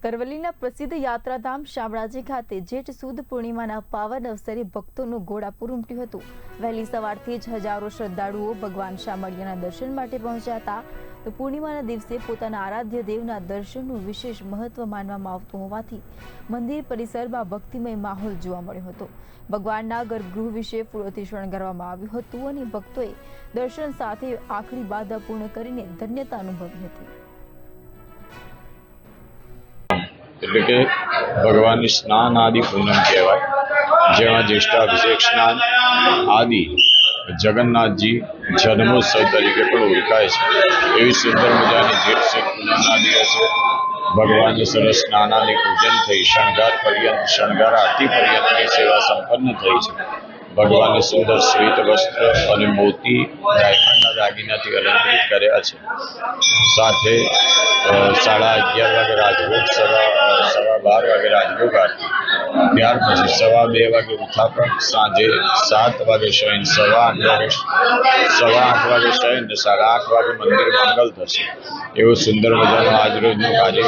કરવલીના પ્રસિદ્ધ યાત્રાધામ શામળાજી ખાતે જેઠ સુદ પૂર્ણિમાના પાવન અવસરે ભક્તોનું ઘોડાપૂર ઉમટ્યું હતું। વહેલી સવારથી જ હજારો શ્રદ્ધાળુઓ ભગવાન શામળિયાના દર્શન માટે પહોંચ્યા હતા। તો પૂર્ણિમાના દિવસે પોતાના આરાધ્ય દેવના દર્શનનું વિશેષ મહત્વ માનવામાં આવતું હોવાથી મંદિર પરિસરમાં ભક્તિમય માહોલ જોવા મળ્યો હતો। ભગવાનના ગર્ભગૃહ વિશે ફૂલોથી શણગારવામાં આવ્યું હતું અને ભક્તોએ દર્શન સાથે આખરી બાધા પૂર્ણ કરીને ધન્યતા અનુભવી હતી। એટલે કે ભગવાનની સ્નાન આદિ પૂનમ કહેવાય, જેમાં જ્યેષ્ઠાભિષેક સ્નાન આદિ જગન્નાથજી જન્મોત્સવ તરીકે પણ ઓળખાય છે। એવી સુંદર મજાની જેઠ સુદ પૂનમના દિવસે ભગવાનને સરસ સ્નાન આદિ પૂજન થઈ શણગાર આરતી પર્યંતની સેવા સંપન્ન થઈ છે। ભગવાનને સુંદર શ્વેત વસ્ત્ર અને મોતી ડાયમંડના દાગીનાથી અલંકૃત કર્યા છે। સાથે 11:30 વાગે રાજભોગ, સવા 12 વાગે રાજભોગ આરતી, ત્યાર પછી 2:15 વાગે ઉત્થાપન, સાંજે 7 વાગે શયન, 8:15 વાગે શયન, 8:30 વાગે મંદિર મંગલ થશે। એવો સુંદર મજાનો આજરોજનો કાર્ય